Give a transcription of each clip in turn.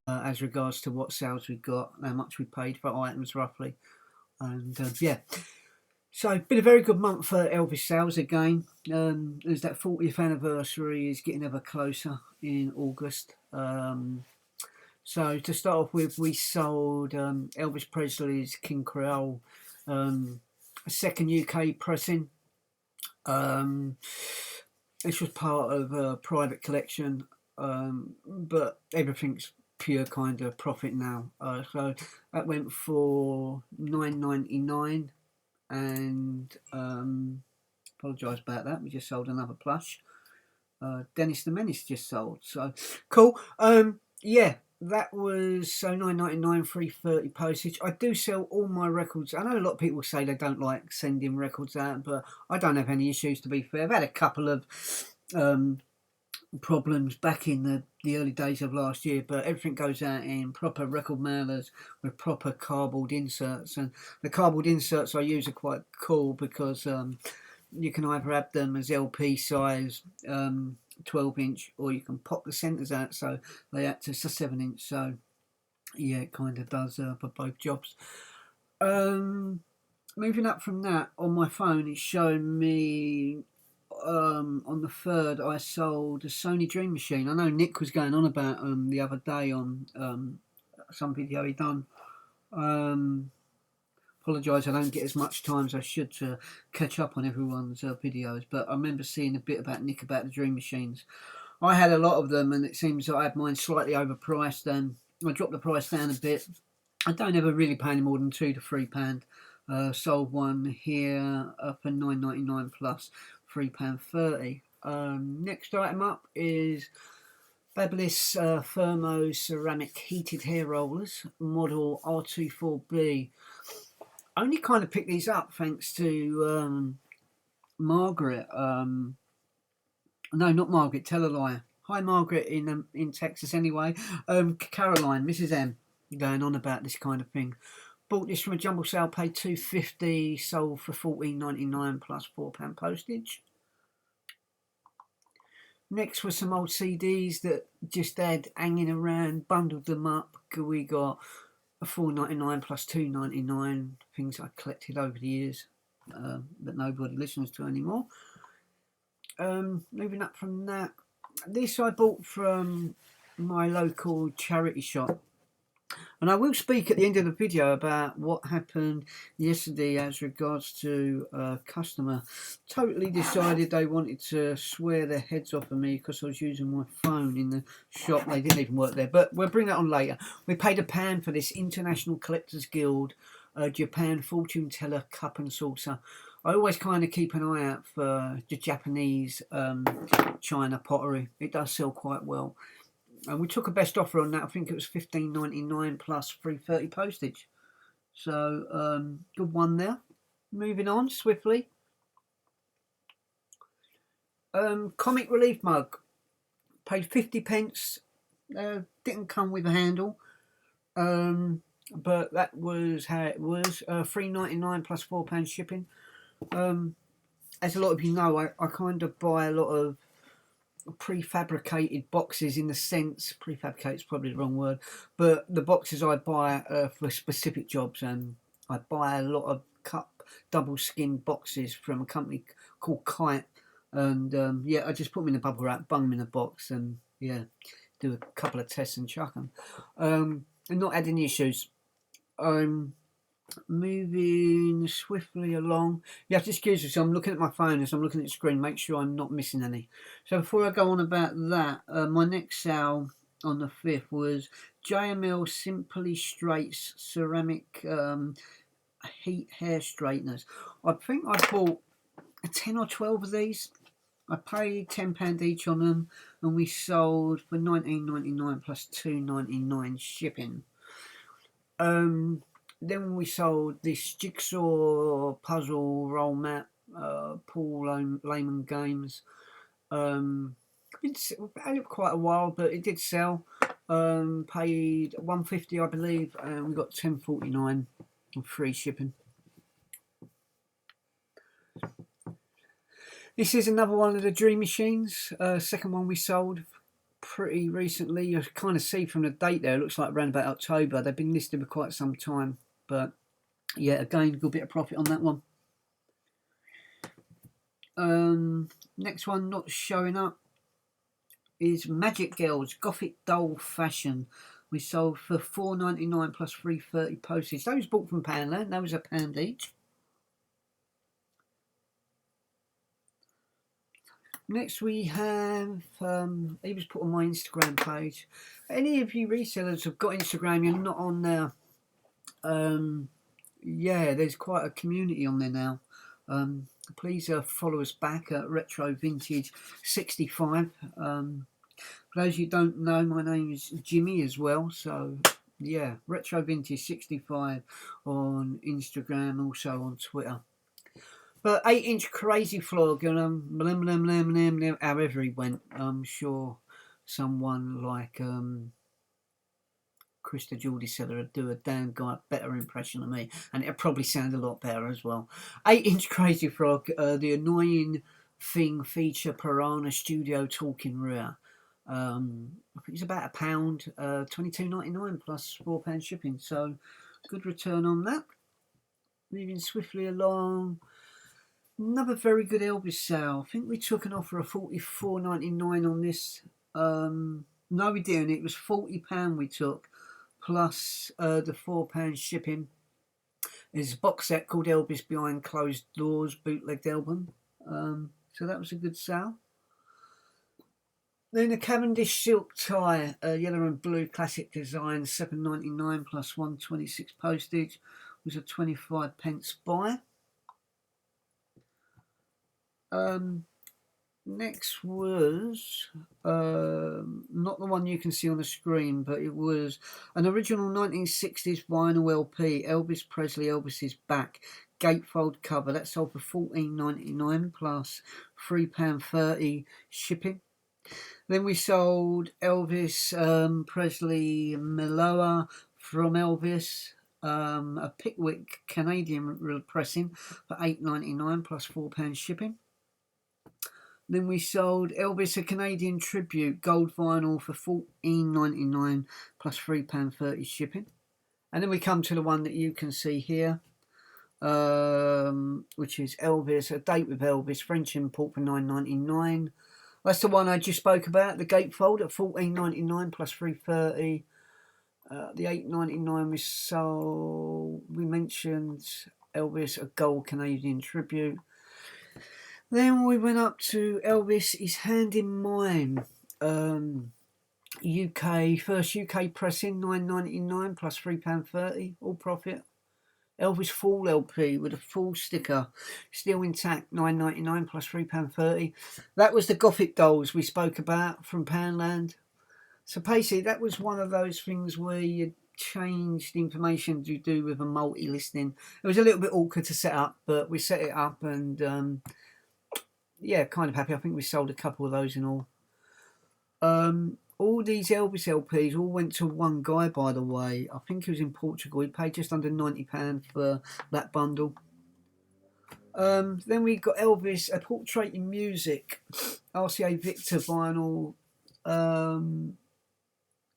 as regards to what sales we got, how much we paid for items roughly, and yeah. So it's been a very good month for Elvis sales again. As that 40th anniversary is getting ever closer in August. So to start off with, we sold Elvis Presley's King Creole, a second UK pressing. This was part of a private collection, but everything's pure kind of profit now. So that went for £9.99, and apologise about that. We just sold another plush. Dennis the Menace just sold. So cool. Yeah, that was so £9.99, £3.30 postage. I do sell all my records. I know a lot of people say they don't like sending records out, but I don't have any issues, to be fair. I've had a couple of problems back in the early days of last year, but everything goes out in proper record mailers with proper cardboard inserts, and the cardboard inserts I use are quite cool because you can either have them as LP size, 12-inch, or you can pop the centres out so they act as a 7-inch. So yeah, it kind of does for both jobs. Moving up from that, on my phone it's showing me on the 3rd I sold a Sony Dream Machine. I know Nick was going on about the other day on some video he done. Apologise, I don't get as much time as I should to catch up on everyone's videos, but I remember seeing a bit about Nick about the Dream Machines. I had a lot of them, and it seems that I had mine slightly overpriced, and I dropped the price down a bit. I don't ever really pay any more than £2 to £3. Sold one here for £9.99 plus £3.30. Next item up is Babyliss Thermo ceramic heated hair rollers, model R24B. I only kind of picked these up thanks to Margaret. No, not Margaret. Tell a lie. Hi, Margaret in Texas anyway. Caroline, Mrs. M, going on about this kind of thing. Bought this from a jumble sale, paid £2.50, sold for £14.99 plus £4 postage. Next were some old CDs that just had hanging around, bundled them up. We got a £4.99 plus £2.99, things I collected over the years that nobody listens to anymore. Moving up from that, this I bought from my local charity shop. And I will speak at the end of the video about what happened yesterday as regards to a customer totally decided they wanted to swear their heads off of me because I was using my phone in the shop. They didn't even work there, but we'll bring that on later. We paid £1 for this International Collectors Guild Japan Fortune Teller Cup and Saucer. I always kind of keep an eye out for the Japanese China pottery. It does sell quite well. And we took a best offer on that. I think it was £15.99 plus £3.30 postage. So good one there. Moving on swiftly. Comic relief mug. Paid 50p. Didn't come with a handle. But that was how it was. £3.99 plus £4 shipping. As a lot of you know, I kind of buy a lot of prefabricated boxes, in the sense, prefabricate is probably the wrong word, but the boxes I buy are for specific jobs, and I buy a lot of cup double skin boxes from a company called Kite, and yeah, I just put them in a bubble wrap, bung them in a box, and yeah, do a couple of tests and chuck them. And not had any issues. Moving swiftly along. You have to excuse me, so I'm looking at my phone as I'm looking at the screen, make sure I'm not missing any. So before I go on about that, my next sale on the 5th was JML Simply Straights ceramic heat hair straighteners. I think I bought 10 or 12 of these. I paid £10 each on them, and we sold for £19.99 plus £2.99 shipping. Then we sold this jigsaw puzzle roll mat, Paul Layman Games. It's had it quite a while, but it did sell. Paid £1.50, I believe, and we got £10.49 and free shipping. This is another one of the Dream Machines, second one we sold. pretty recently. You kind of see from the date there, it looks like around about October. They've been listed for quite some time, but yeah, again, good bit of profit on that one. Next one not showing up is Magic Girls Gothic Doll Fashion. We sold for $4.99 plus $3.30 postage. Those bought from Poundland. That was £1 each. Next we have, he was put on my Instagram page. Any of you resellers have got Instagram, you're not on there. Yeah, there's quite a community on there now. Please follow us back at Retro Vintage 65. For those of you who don't know, my name is Jimmy as well. So yeah, Retro Vintage 65 on Instagram, also on Twitter. But 8-inch Crazy Frog, and however he went, I'm sure someone like Krista Geordie Seller would do a damn better impression of me, and it'd probably sound a lot better as well. 8-inch Crazy Frog, the annoying thing feature Piranha Studio talking rear. I think it's about £1, $22.99 plus £4 shipping, so good return on that. Moving swiftly along, another very good Elvis sale. I think we took an offer of $44.99 on this. No, we didn't. It was £40 we took plus the £4 shipping. There's a box set called Elvis Behind Closed Doors bootlegged album. So that was a good sale. Then a Cavendish silk tie, yellow and blue classic design, $7.99 plus $1.26 postage, was a 25p buy. Next was not the one you can see on the screen, but it was an original 1960s vinyl LP, Elvis Presley, Elvis's Back, gatefold cover. That sold for $14.99 plus £3.30 shipping. Then we sold Elvis Presley Meloa from Elvis, a Pickwick Canadian pressing for $8.99 plus £4 shipping. Then we sold Elvis a Canadian Tribute gold vinyl for $14.99 plus £3.30 shipping. And then we come to the one that you can see here, which is Elvis, a date with Elvis, French import for $9.99. That's the one I just spoke about, the gatefold at $14.99 plus $3.30. The $8.99 we sold. We mentioned Elvis, a gold Canadian Tribute. Then we went up to Elvis, His Hand in Mine. First UK pressing, $9.99 plus £3.30, all profit. Elvis full LP with a full sticker, still intact, $9.99 plus £3.30. That was the Gothic Dolls we spoke about from Poundland. So basically, that was one of those things where you changed the information you do with a multi-listing. It was a little bit awkward to set up, but we set it up and yeah, kind of happy. I think we sold a couple of those in all. All these Elvis LPs all went to one guy, by the way. I think he was in Portugal. He paid just under £90 for that bundle. Then we got Elvis, a Portrait in Music, RCA Victor vinyl,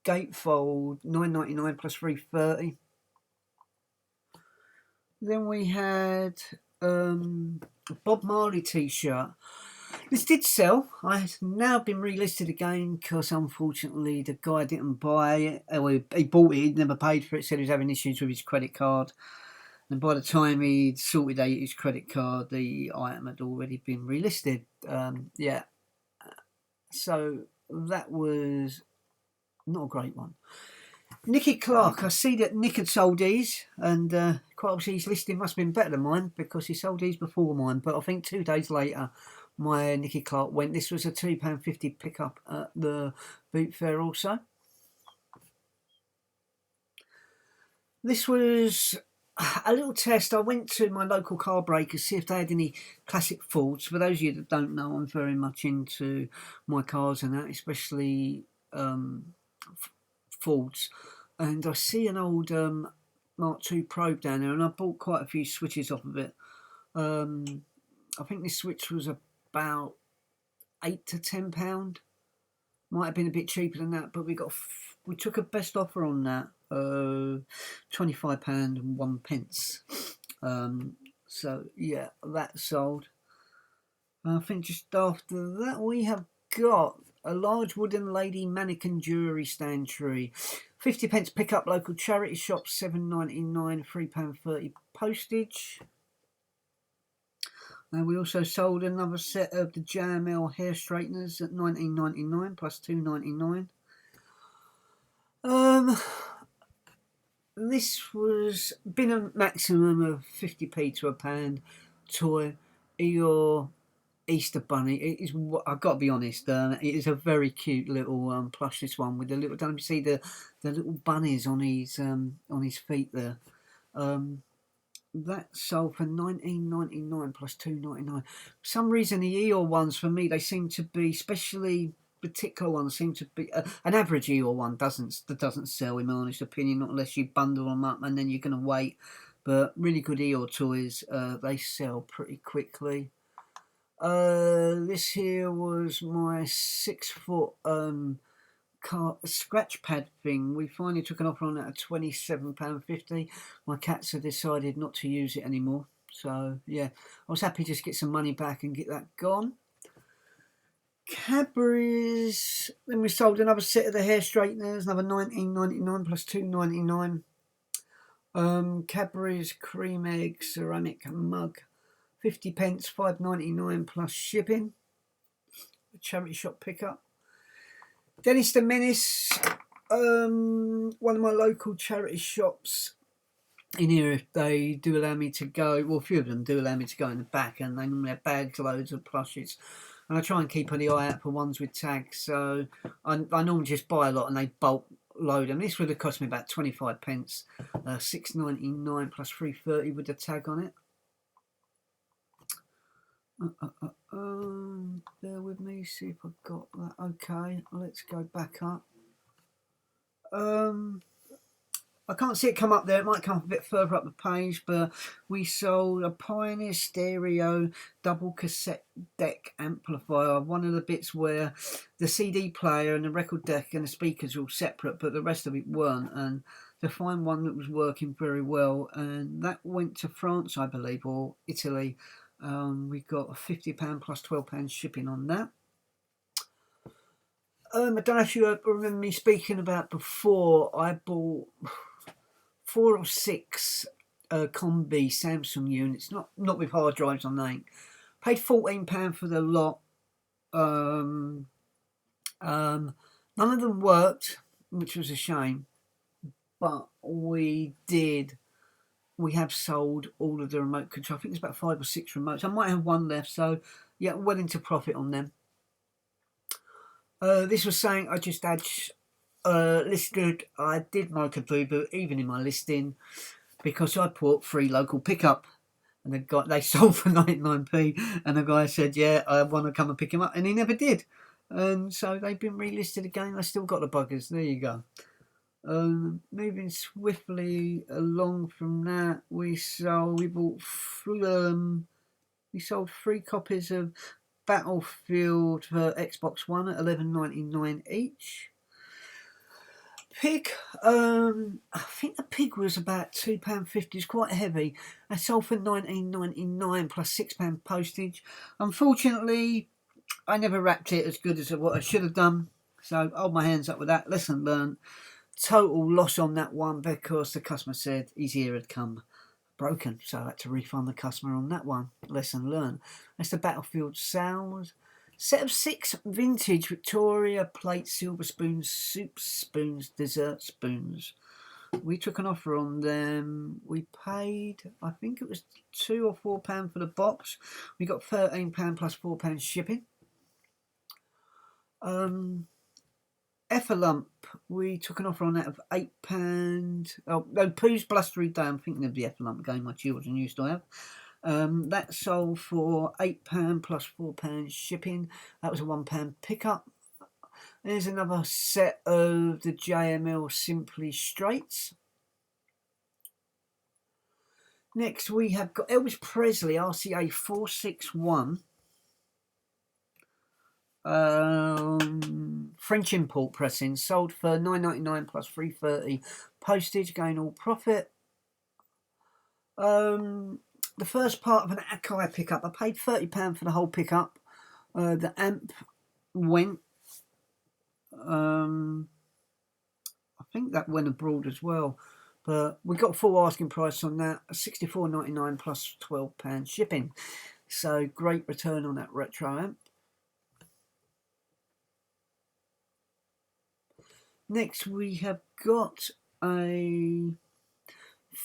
gatefold, $9.99 plus $3.30. Then we had a Bob Marley t-shirt. This did sell. I've now been relisted again because unfortunately the guy didn't buy it. He bought it, he'd never paid for it, said he was having issues with his credit card. And by the time he'd sorted out his credit card, the item had already been relisted. Yeah. So that was not a great one. Nicky Clark, I see that Nick had sold these, and quite obviously his listing must have been better than mine because he sold these before mine. But I think 2 days later, my Nicky Clark went. This was a £2.50 pickup at the boot fair also. This was a little test. I went to my local car breaker to see if they had any classic Fords. For those of you that don't know, I'm very much into my cars and that, especially Fords. And I see an old Mark II Probe down there, and I bought quite a few switches off of it. I think this switch was about £8 to £10. Might have been a bit cheaper than that, but we took a best offer on that, £25.01. So yeah, that sold. I think just after that we have got a large wooden lady mannequin jewellery stand tree, 50p pick up local charity shop, £7.99, £3.30 postage. We also sold another set of the JML hair straighteners at £19.99 plus £2.99. This was been a maximum of 50p to £1 toy. Your Easter bunny. It is. I've got to be honest. It is a very cute little plush. This one with the little. Don't you see the little bunnies on his feet there? That sold for £19.99 plus £2.99. For some reason, the Eeyore ones for me, they seem to be, especially particular ones, seem to be an average Eeyore one doesn't sell, in my honest opinion, not unless you bundle them up and then you're gonna wait. But really good Eeyore toys, they sell pretty quickly. This here was my 6-foot scratch pad thing. We finally took an offer on that at £27.50. My cats have decided not to use it anymore, so yeah, I was happy to just get some money back and get that gone. Cadbury's. Then we sold another set of the hair straighteners, another £19.99 plus £2.99. Cadbury's cream egg ceramic mug, 50p, £5.99 plus shipping. A charity shop pickup. Dennis the Menace, one of my local charity shops in here. If they do allow me to go, well, a few of them do allow me to go in the back, and they normally have bags loads of plushes. And I try and keep an eye out for ones with tags. So I normally just buy a lot and they bulk load them. This would have cost me about 25p, £6.99 plus £3.30 with the tag on it. Bear with me, see if I've got that. Okay, let's go back up. I can't see it come up there. It might come a bit further up the page, but we sold a Pioneer Stereo double cassette deck amplifier. One of the bits where the CD player and the record deck and the speakers are all separate, but the rest of it weren't. And to find one that was working very well, and that went to France, I believe, or Italy. We got a £50 plus £12 shipping on that. I don't know if you remember me speaking about before. I bought 4 or 6 Combi Samsung units, not with hard drives on them. Paid £14 for the lot. None of them worked, which was a shame. But we have sold all of the remote control. I think there's about 5 or 6 remotes. I might have one left, so yeah, well into profit on them. This was saying I just had listed. I did make a boo-boo even in my listing because I put free local pickup, and they sold for 99p, and the guy said, "Yeah, I want to come and pick him up," and he never did. And so they've been relisted again. I still got the buggers. There you go. Moving swiftly along from that, we sold 3 copies of Battlefield for Xbox One at £11.99 each. Pig, I think the pig was about £2.50. It's quite heavy. I sold for £19.99 plus £6 postage. Unfortunately, I never wrapped it as good as what I should have done. So hold my hands up with that. Lesson learned. Total loss on that one because the customer said his ear had come broken, so I had to refund the customer on that one. Lesson learned. That's the Battlefield sales. Set of 6 vintage Victoria plate silver spoons, soup spoons, dessert spoons. We took an offer on them. We paid, I think it was £2 or £4 for the box. We got £13 plus £4 shipping. Effalump, we took an offer on that of £8. Oh no, Pooh's Blustery Day. I'm thinking of the Effalump game my children used to have. That sold for £8 plus £4 shipping. That was a £1 pickup. There's another set of the JML Simply Straights. Next we have got Elvis Presley RCA 461. French import pressing, sold for $9.99 plus $3.30 postage, gain all profit. The first part of an Akai pickup, I paid £30 for the whole pickup. The amp went. I think that went abroad as well, but we got full asking price on that, $64.99 plus £12 shipping. So great return on that retro amp. Next we have got a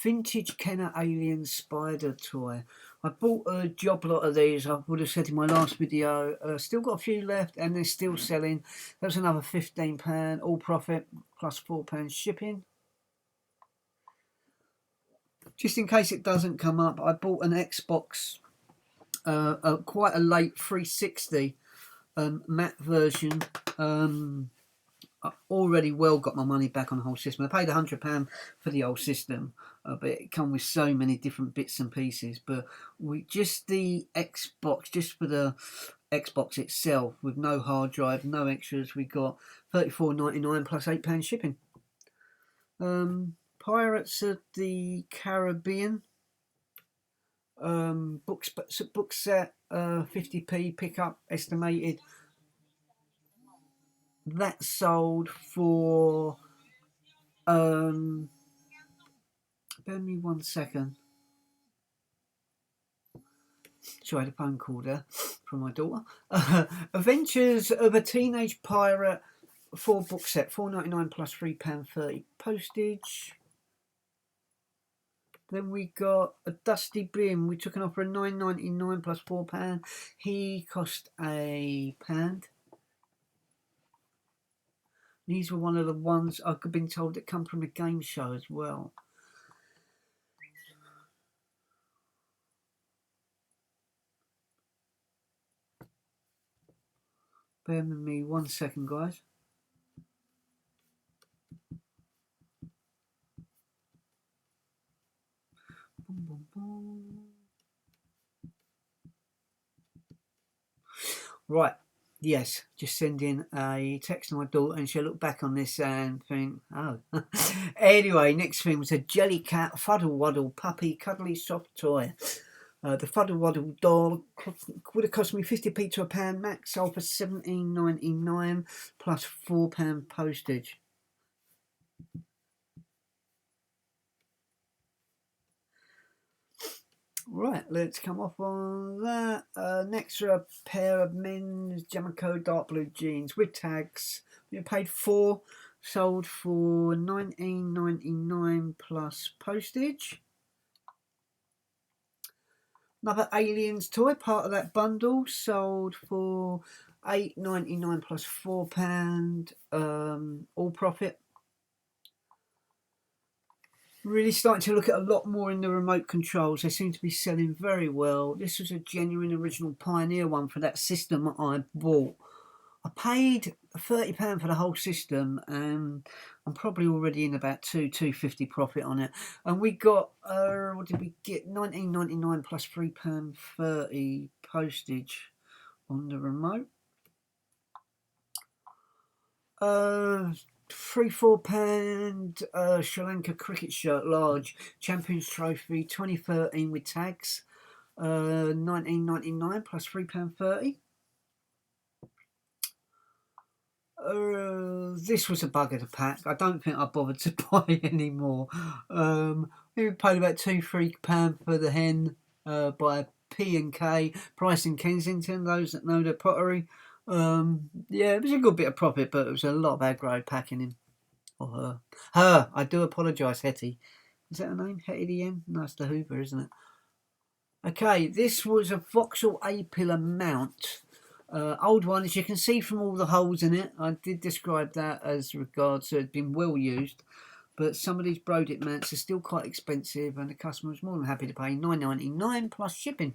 vintage Kenner Alien Spider toy. I bought a job lot of these, I would have said in my last video. Still got a few left and they're still selling. That's another £15, all profit, plus £4 shipping. Just in case it doesn't come up, I bought an Xbox, quite a late 360 matte version. I already well got my money back on the whole system. I paid £100 for the whole system, but it come with so many different bits and pieces. But just the Xbox, just for the Xbox itself, with no hard drive, no extras, we got $34.99 plus £8 shipping. Pirates of the Caribbean book set, 50p pickup estimated. That sold for bear me 1 second. Sorry, I had a phone call there from my daughter. Adventures of a Teenage Pirate 4 book set, $4.99 plus £3.30 postage. Then we got a Dusty Bin. We took an offer of $9.99 plus £4. He cost £1. These were one of the ones I've been told that come from a game show as well. Bear with me 1 second, guys. Right. Yes, just send in a text to my daughter and she'll look back on this and think, oh. Anyway, next thing was a Jellycat Fuddle Waddle Puppy Cuddly Soft Toy. The Fuddle Waddle doll would have cost me 50p to £1 max, sold for $17.99 plus £4 postage. Right, let's come off on that. Next are a pair of men's Jamico dark blue jeans with tags. We paid $4, sold for $19.99 plus postage. Another Aliens toy, part of that bundle, sold for $8.99 plus £4, all profit. Really starting to look at a lot more in the remote controls. They seem to be selling very well. This was a genuine original Pioneer one for that system I bought. I paid £30 for the whole system and I'm probably already in about $2.50 profit on it. And we got, what did we get? $19.99 plus £3.30 postage on the remote. £3-4 Sri Lanka cricket shirt, large, Champions Trophy 2013 with tags, $19.99 plus £3.30. This was a bugger to pack. I don't think I bothered to buy any more. We paid about £2-3 for the hen by P&K, Price in Kensington, those that know their pottery. Yeah, it was a good bit of profit, but it was a lot of aggro packing him. Or her. Her, I do apologise, Hetty. Is that her name? Hetty the N? No, it's the Hoover, isn't it? Okay, this was a Vauxhall A-pillar mount. Old one, as you can see from all the holes in it. I did describe that as regards to it being well used. But some of these Brodit mounts are still quite expensive and the customer was more than happy to pay $9.99 plus shipping.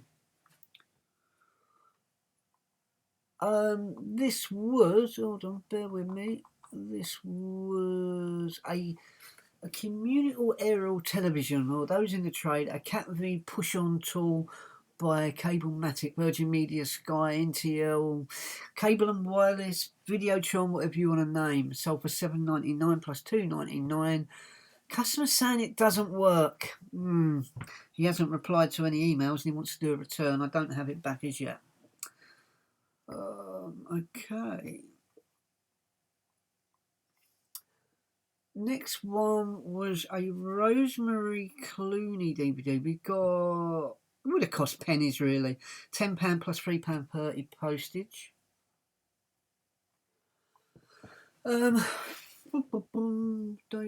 This was, hold on, bear with me. This was a communal aerial television, or those in the trade, a Cat V push-on tool by Cablematic, Virgin Media, Sky, NTL, Cable and Wireless, Videotron, whatever you want to name. Sold for $7.99 plus $2.99. Customer saying it doesn't work. He hasn't replied to any emails and he wants to do a return. I don't have it back as yet. Okay. Next one was a Rosemary Clooney DVD. We got, it would have cost pennies really. £10 plus £3.30 postage. Date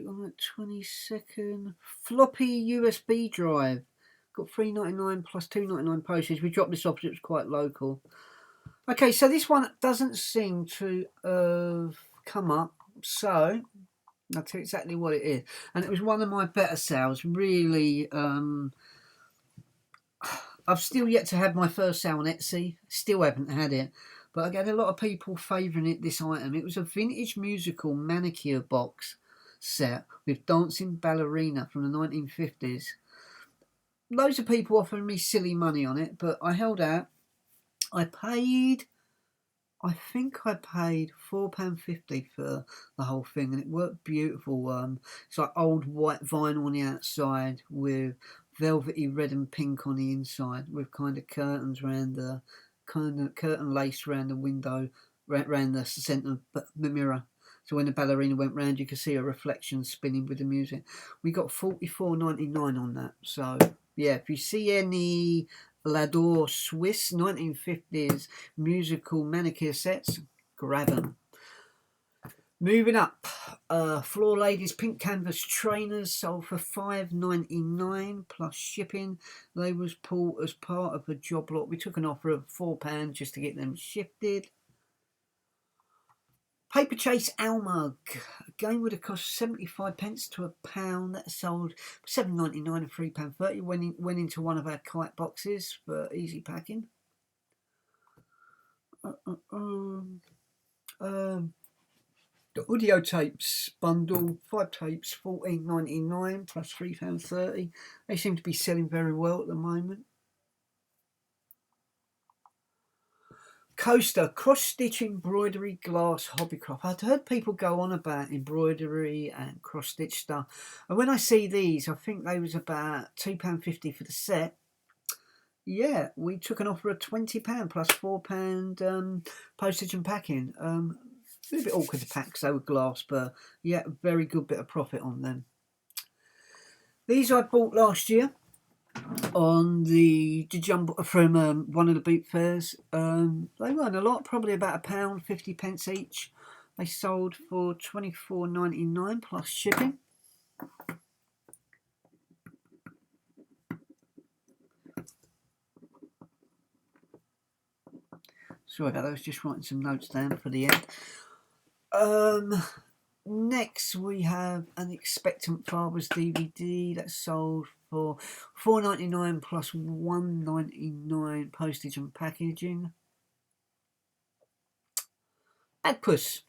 on that 22nd. Floppy USB drive. Got $3.99 plus $2.99 postage. We dropped this off because it was quite local. Okay, so this one doesn't seem to have come up. So I'll tell you exactly what it is. And it was one of my better sales. Really, I've still yet to have my first sale on Etsy. Still haven't had it. But I get a lot of people favouring it, this item. It was a vintage musical manicure box set with Dancing Ballerina from the 1950s. Loads of people offering me silly money on it, but I held out. I think I paid £4.50 for the whole thing, and it worked beautiful. It's like old white vinyl on the outside with velvety red and pink on the inside, with kind of curtains around the curtain lace around the window, around the centre of the mirror. So when the ballerina went round, you could see a reflection spinning with the music. We got $44.99 on that. So yeah, if you see any Lador Swiss 1950s musical manicure sets, grab them. Moving up, Floor Ladies pink canvas trainers sold for $5.99 plus shipping. They was pulled as part of a job lot. We took an offer of £4 just to get them shifted. Paper Chase Owl Mug, again would have cost 75p to £1. That sold for $7.99 and £3.30. Went into one of our kite boxes for easy packing. The audio tapes bundle, 5 tapes, $14.99 plus £3.30. They seem to be selling very well at the moment. Coaster, cross-stitch embroidery glass hobbycraft. I'd heard people go on about embroidery and cross-stitch stuff. And when I see these, I think they was about £2.50 for the set. Yeah, we took an offer of £20 plus £4 postage and packing. A little bit awkward to pack because they were glass, but yeah, a very good bit of profit on them. These I bought last year on the jumbo from one of the boot fairs. They weren't a lot, probably about £1, 50p each. They sold for $24.99 plus shipping. Sorry about that, I was just writing some notes down for the end. Next we have an Expectant Fathers DVD that sold for $4.99 plus $1.99 postage and packaging. Agpuss,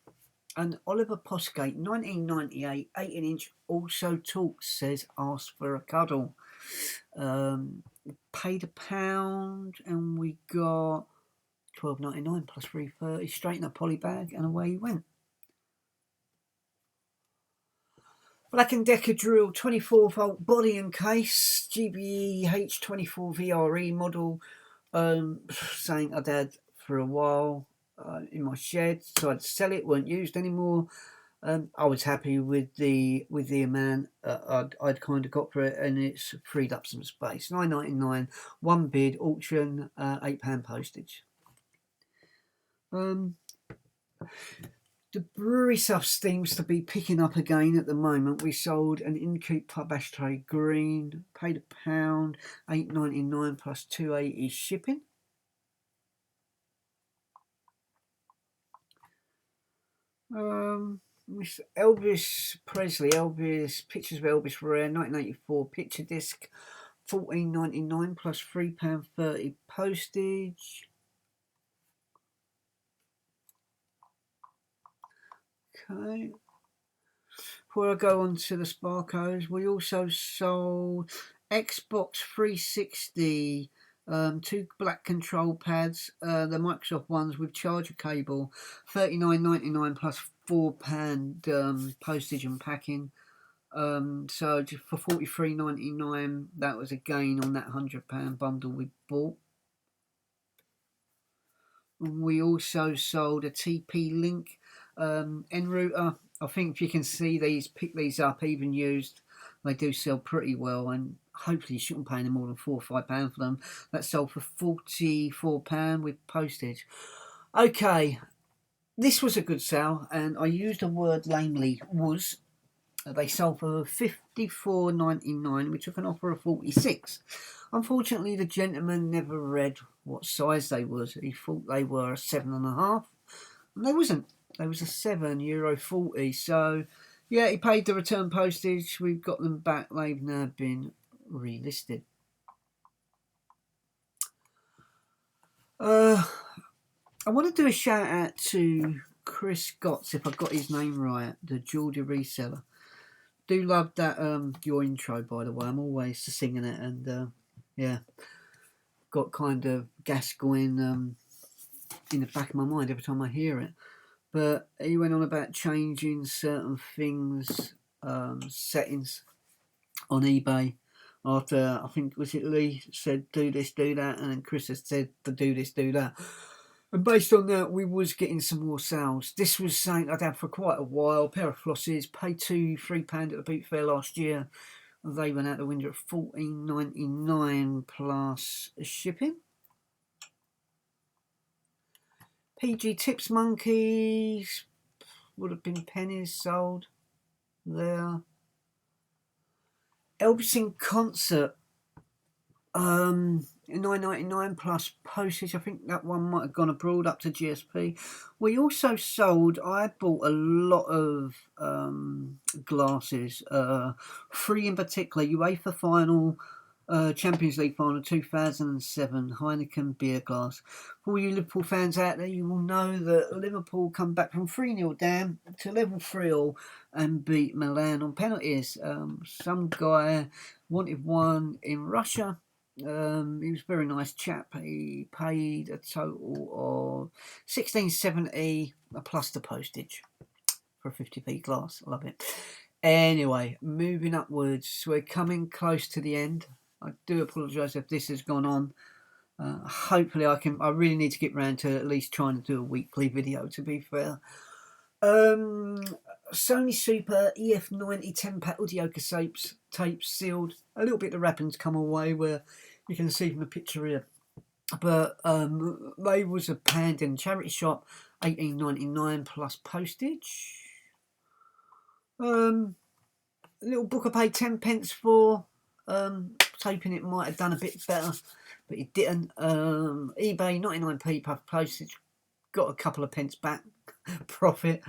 an Oliver Postgate 1998 18-inch Also Talks, says ask for a cuddle. Paid £1 and we got $12.99 plus $3.30 straight in a poly bag, and away he went. Black & Decker drill, 24-volt body and case, GBE H24 VRE model. Something I'd had for a while in my shed, so I'd sell it. Weren't used anymore. I was happy with the amount I'd kind of got for it, and it's freed up some space. $9.99, one bid, auction, £8 postage. The brewery stuff seems to be picking up again at the moment. We sold an Incoop Pub Ashtray Green, paid £1, $8.99 plus $2.80 shipping. Elvis Presley, Pictures of Elvis Rare, 1984 picture disc, $14.99 plus £3.30 postage. Okay. Before I go on to the Sparkos, we also sold Xbox 360 2 black control pads, the Microsoft ones with charger cable, $39.99 plus £4 postage and packing. So just for $43.99, that was a gain on that £100 bundle we bought. We also sold a TP-Link Enrouter. I think if you can see these, pick these up, even used, they do sell pretty well, and hopefully you shouldn't pay any more than £4 or £5 for them. That sold for £44 with postage. Okay, this was a good sale, and I used the word lamely, was. They sold for $54.99. We took an offer of $46. Unfortunately, the gentleman never read what size they was. He thought they were a 7.5, and they wasn't. They was a €7.40. So, yeah, he paid the return postage. We've got them back. They've now been relisted. I want to do a shout out to Chris Gotts, if I got his name right, the Geordie reseller. Do love that your intro, by the way. I'm always singing it, and yeah, got kind of Gascoigne in the back of my mind every time I hear it. But he went on about changing certain things, settings on eBay. After, I think, was it Lee said do this, do that, and then Chris has said to do this, do that. And based on that, we was getting some more sales. This was something I'd had for quite a while. A pair of flosses, paid £3 at the Boot Fair last year. They went out the window at $14.99 plus shipping. PG Tips Monkeys would have been pennies sold there. Elvis in Concert, $9.99 plus postage. I think that one might have gone abroad up to GSP. We also sold, I bought a lot of glasses, 3 in particular, UEFA Final, Champions League Final 2007 Heineken beer glass. For all you Liverpool fans out there, you will know that Liverpool come back from 3-0 down to level 3-all and beat Milan on penalties. Some guy wanted one in Russia. He was a very nice chap. He paid a total of $16.70 plus the postage for a 50p glass. I love it. Anyway, moving upwards, we're coming close to the end. I do apologise if this has gone on. Hopefully I really need to get round to at least trying to do a weekly video, to be fair. Sony Super EF90 10-pack audio tapes sealed. A little bit of wrapping's come away, where you can see from the picture here. But they was a pound in charity shop, $18.99 plus postage. Little book I paid 10p for. Hoping it might have done a bit better, but it didn't. eBay 99p plus postage. Got a couple of pence back profit.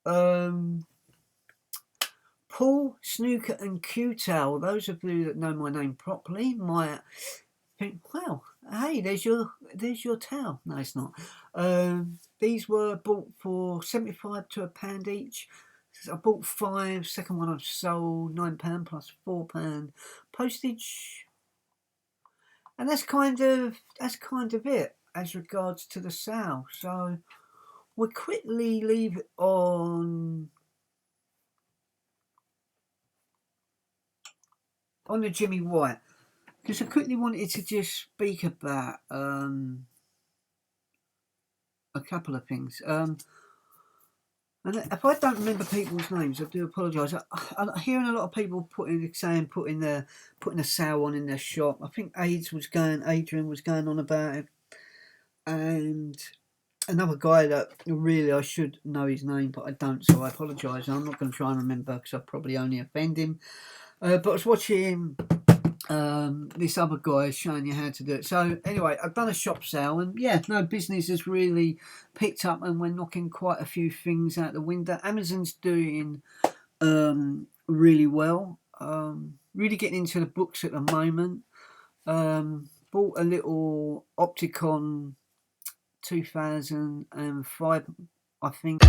Paul, Snooker and Q-Towel. Those of you that know my name properly might think, well, hey, there's your towel. No, it's not. These were bought for 75 to £1 each. I bought 5. Second one I've sold £9 plus £4 postage. And that's kind of it as regards to the sale. So we'll quickly leave it on the Jimmy White, because I quickly wanted to just speak about a couple of things. And if I don't remember people's names, I do apologise. I'm hearing a lot of people putting a sale on in their shop. I think Adrian was going on about it, and another guy that really I should know his name, but I don't, so I apologise. I'm not going to try and remember because I probably only offend him. But I was watching this other guy showing you how to do it. So anyway, I've done a shop sale, and yeah, no, business has really picked up, and we're knocking quite a few things out the window. Amazon's doing really well. Really getting into the books at the moment. Bought a little Opticon 2005, I think.